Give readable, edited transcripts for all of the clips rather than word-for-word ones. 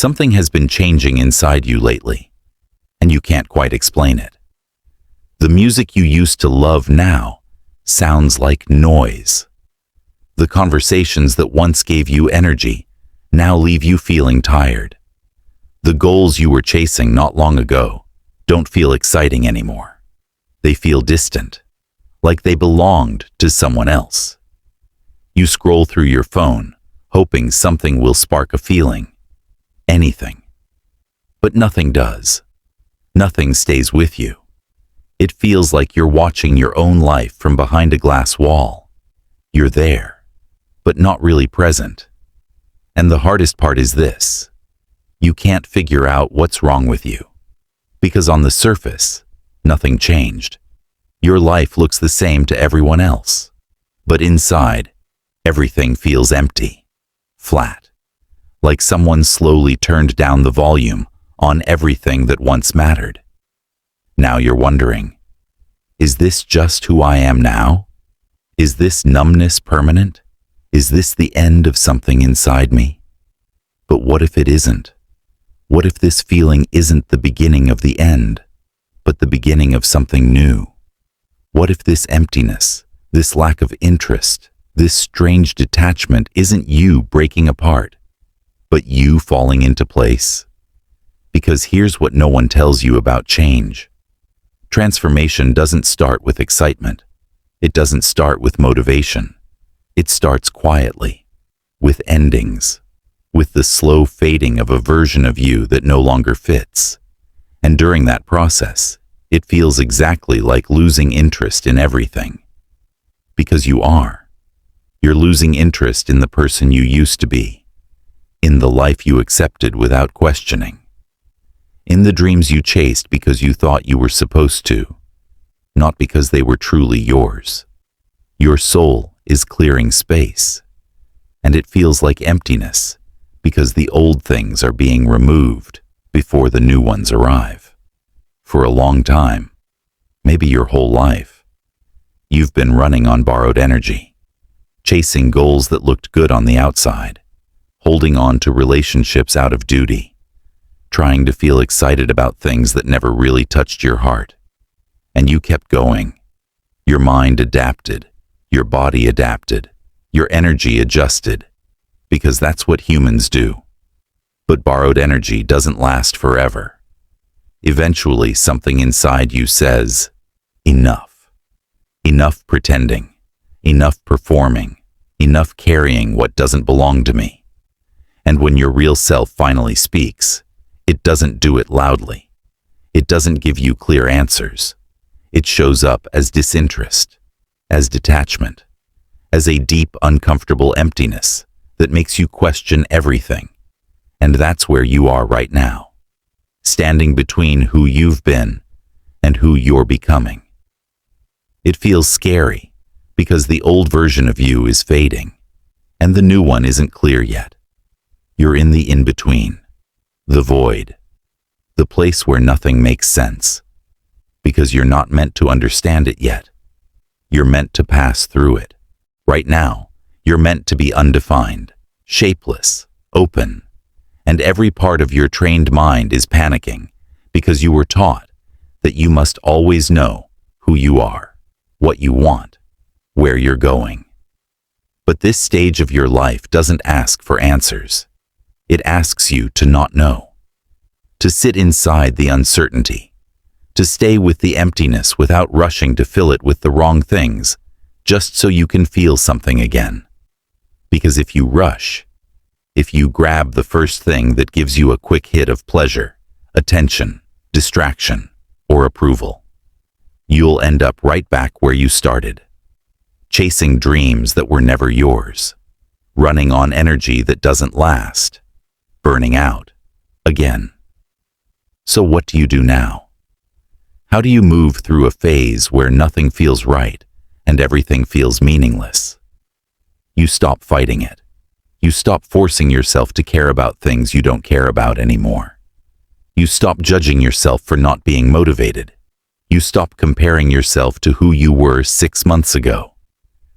Something has been changing inside you lately, and you can't quite explain it. The music you used to love now sounds like noise. The conversations that once gave you energy now leave you feeling tired. The goals you were chasing not long ago don't feel exciting anymore. They feel distant, like they belonged to someone else. You scroll through your phone, hoping something will spark a feeling, anything. But nothing does. Nothing stays with you. It feels like you're watching your own life from behind a glass wall. You're there, but not really present. And the hardest part is this: you can't figure out what's wrong with you. Because on the surface, nothing changed. Your life looks the same to everyone else. But inside, everything feels empty, flat, like someone slowly turned down the volume on everything that once mattered. Now you're wondering, is this just who I am now? Is this numbness permanent? Is this the end of something inside me? But what if it isn't? What if this feeling isn't the beginning of the end, but the beginning of something new? What if this emptiness, this lack of interest, this strange detachment isn't you breaking apart, but you falling into place? Because here's what no one tells you about change. Transformation doesn't start with excitement. It doesn't start with motivation. It starts quietly, with endings, with the slow fading of a version of you that no longer fits. And during that process, it feels exactly like losing interest in everything. Because you are. You're losing interest in the person you used to be, in the life you accepted without questioning, in the dreams you chased because you thought you were supposed to, not because they were truly yours. Your soul is clearing space, and it feels like emptiness because the old things are being removed before the new ones arrive. For a long time, maybe your whole life, you've been running on borrowed energy, chasing goals that looked good on the outside, holding on to relationships out of duty, trying to feel excited about things that never really touched your heart. And you kept going. Your mind adapted, your body adapted, your energy adjusted, because that's what humans do. But borrowed energy doesn't last forever. Eventually, something inside you says, enough. Enough pretending, enough performing, enough carrying what doesn't belong to me. And when your real self finally speaks, it doesn't do it loudly. It doesn't give you clear answers. It shows up as disinterest, as detachment, as a deep, uncomfortable emptiness that makes you question everything. And that's where you are right now, standing between who you've been and who you're becoming. It feels scary because the old version of you is fading, and the new one isn't clear yet. You're in the in-between, the void, the place where nothing makes sense, because you're not meant to understand it yet. You're meant to pass through it. Right now, you're meant to be undefined, shapeless, open, and every part of your trained mind is panicking because you were taught that you must always know who you are, what you want, where you're going. But this stage of your life doesn't ask for answers. It asks you to not know, to sit inside the uncertainty, to stay with the emptiness without rushing to fill it with the wrong things, just so you can feel something again. Because if you rush, if you grab the first thing that gives you a quick hit of pleasure, attention, distraction, or approval, you'll end up right back where you started, chasing dreams that were never yours, running on energy that doesn't last, burning out, again. So what do you do now? How do you move through a phase where nothing feels right and everything feels meaningless? You stop fighting it. You stop forcing yourself to care about things you don't care about anymore. You stop judging yourself for not being motivated. You stop comparing yourself to who you were 6 months ago,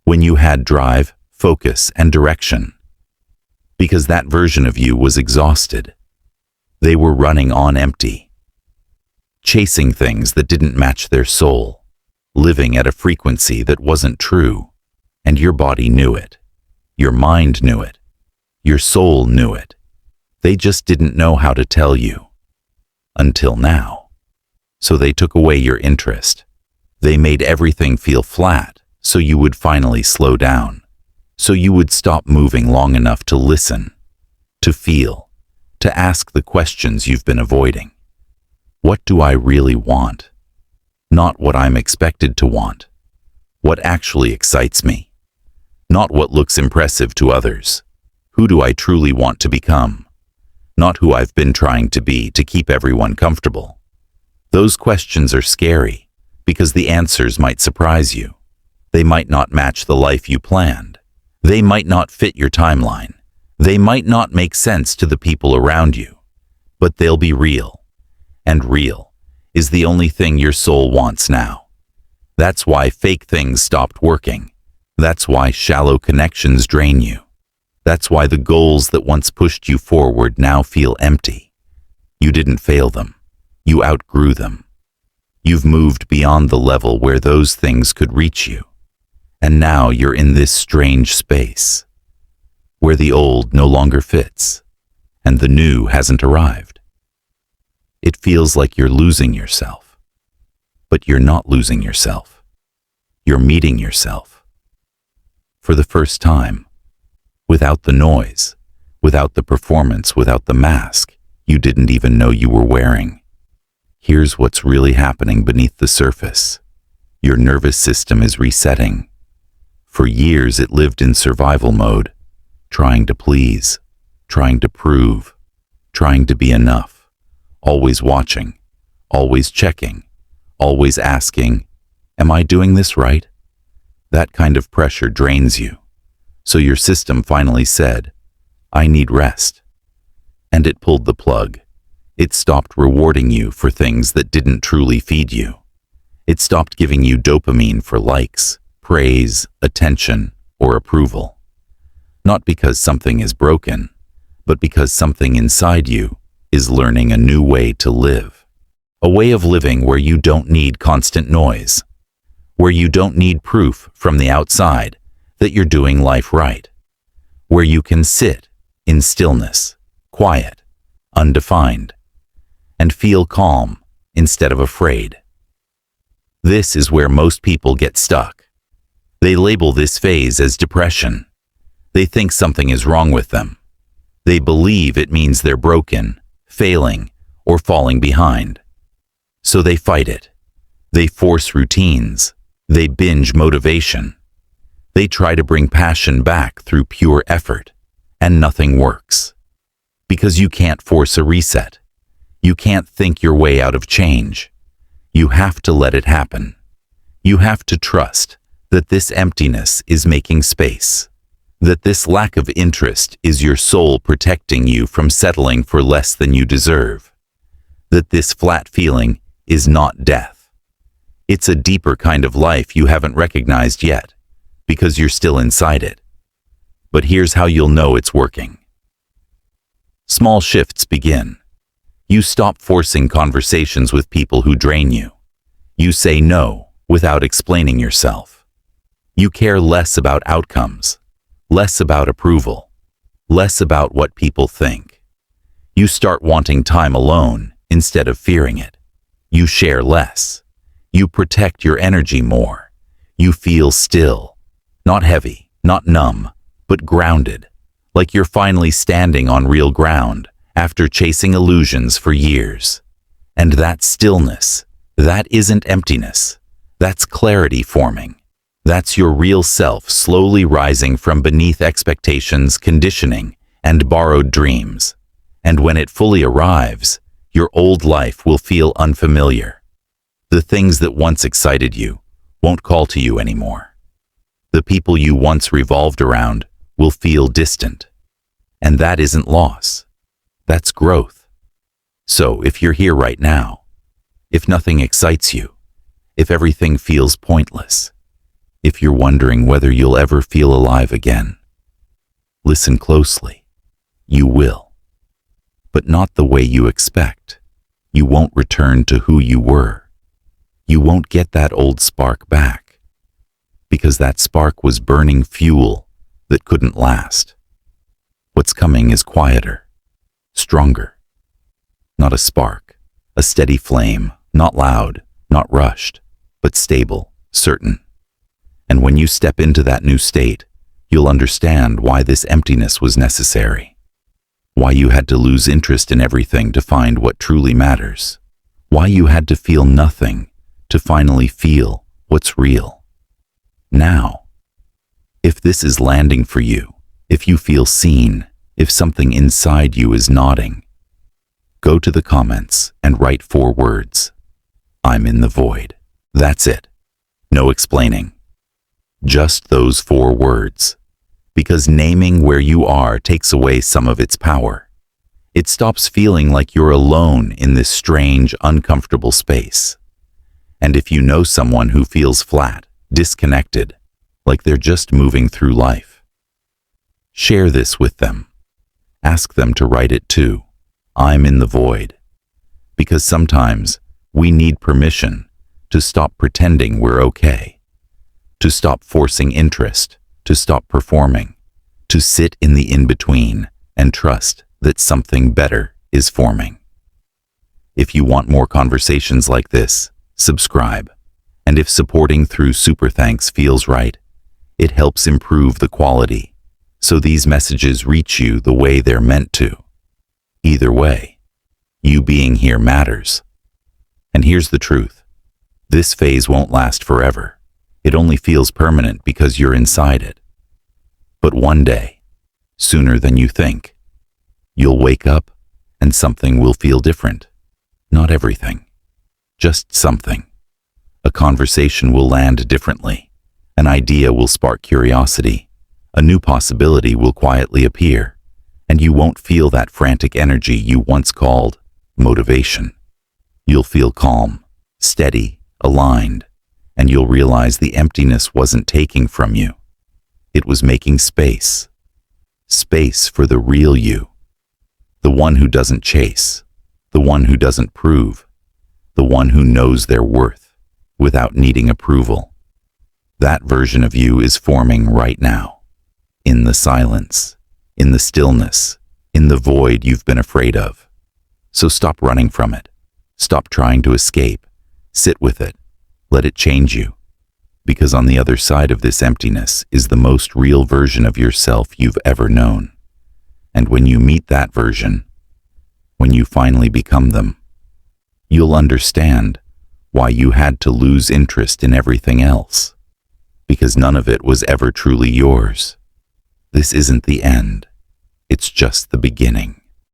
when you had drive, focus, and direction. Because that version of you was exhausted, They were running on empty, chasing things that didn't match their soul, living at a frequency that wasn't true, and your body knew it. Your mind knew it. Your soul knew it. They just didn't know how to tell you. Until now. So they took away your interest. They made everything feel flat, so you would finally slow down. So you would stop moving long enough to listen, to feel, to ask the questions you've been avoiding. What do I really want? Not what I'm expected to want. What actually excites me. Not what looks impressive to others. Who do I truly want to become? Not who I've been trying to be to keep everyone comfortable. Those questions are scary because the answers might surprise you. They might not match the life you planned. They might not fit your timeline. They might not make sense to the people around you. But they'll be real. And real is the only thing your soul wants now. That's why fake things stopped working. That's why shallow connections drain you. That's why the goals that once pushed you forward now feel empty. You didn't fail them. You outgrew them. You've moved beyond the level where those things could reach you. And now you're in this strange space, where the old no longer fits, and the new hasn't arrived. It feels like you're losing yourself. But you're not losing yourself. You're meeting yourself. For the first time, without the noise, without the performance, without the mask you didn't even know you were wearing. Here's what's really happening beneath the surface. Your nervous system is resetting. For years it lived in survival mode, trying to please, trying to prove, trying to be enough, always watching, always checking, always asking, am I doing this right? That kind of pressure drains you. So your system finally said, I need rest. And it pulled the plug. It stopped rewarding you for things that didn't truly feed you. It stopped giving you dopamine for likes, praise, attention, or approval. Not because something is broken, but because something inside you is learning a new way to live. A way of living where you don't need constant noise, where you don't need proof from the outside that you're doing life right, where you can sit in stillness, quiet, undefined, and feel calm instead of afraid. This is where most people get stuck. They label this phase as depression. They think something is wrong with them. They believe it means they're broken, failing, or falling behind. So they fight it. They force routines. They binge motivation. They try to bring passion back through pure effort, and nothing works. Because you can't force a reset. You can't think your way out of change. You have to let it happen. You have to trust that this emptiness is making space, that this lack of interest is your soul protecting you from settling for less than you deserve, that this flat feeling is not death. It's a deeper kind of life you haven't recognized yet, because you're still inside it. But here's how you'll know it's working. Small shifts begin. You stop forcing conversations with people who drain you. You say no without explaining yourself. You care less about outcomes, less about approval, less about what people think. You start wanting time alone instead of fearing it. You share less. You protect your energy more. You feel still. Not heavy, not numb, but grounded, like you're finally standing on real ground after chasing illusions for years. And that stillness, that isn't emptiness. That's clarity forming. That's your real self slowly rising from beneath expectations, conditioning, and borrowed dreams. And when it fully arrives, your old life will feel unfamiliar. The things that once excited you won't call to you anymore. The people you once revolved around will feel distant. And that isn't loss. That's growth. So if you're here right now, if nothing excites you, if everything feels pointless, if you're wondering whether you'll ever feel alive again, listen closely. You will. But but not the way you expect. You won't return to who you were. You won't get that old spark back, because that spark was burning fuel that couldn't last. What's coming is quieter, stronger. Not a spark, a steady flame, not loud, not rushed, but stable, certain. And when you step into that new state, you'll understand why this emptiness was necessary, why you had to lose interest in everything to find what truly matters, why you had to feel nothing to finally feel what's real. Now, if this is landing for you, if you feel seen, if something inside you is nodding, go to the comments and write 4 words. I'm in the void. That's it. No explaining. Just those 4 words. Because naming where you are takes away some of its power. It stops feeling like you're alone in this strange, uncomfortable space. And if you know someone who feels flat, disconnected, like they're just moving through life, share this with them. Ask them to write it too. I'm in the void. Because sometimes we need permission to stop pretending we're okay, to stop forcing interest, to stop performing, to sit in the in-between and trust that something better is forming. If you want more conversations like this, subscribe. And if supporting through super thanks feels right, it helps improve the quality, so these messages reach you the way they're meant to. Either way, you being here matters. And here's the truth. This phase won't last forever. It only feels permanent because you're inside it. But one day, sooner than you think, you'll wake up and something will feel different. Not everything, just something. A conversation will land differently. An idea will spark curiosity. A new possibility will quietly appear. And you won't feel that frantic energy you once called motivation. You'll feel calm, steady, aligned, and you'll realize the emptiness wasn't taking from you. It was making space. Space for the real you. The one who doesn't chase. The one who doesn't prove. The one who knows their worth without needing approval. That version of you is forming right now. In the silence. In the stillness. In the void you've been afraid of. So stop running from it. Stop trying to escape. Sit with it. Let it change you. Because on the other side of this emptiness is the most real version of yourself you've ever known. And when you meet that version, when you finally become them, you'll understand why you had to lose interest in everything else. Because none of it was ever truly yours. This isn't the end. It's just the beginning.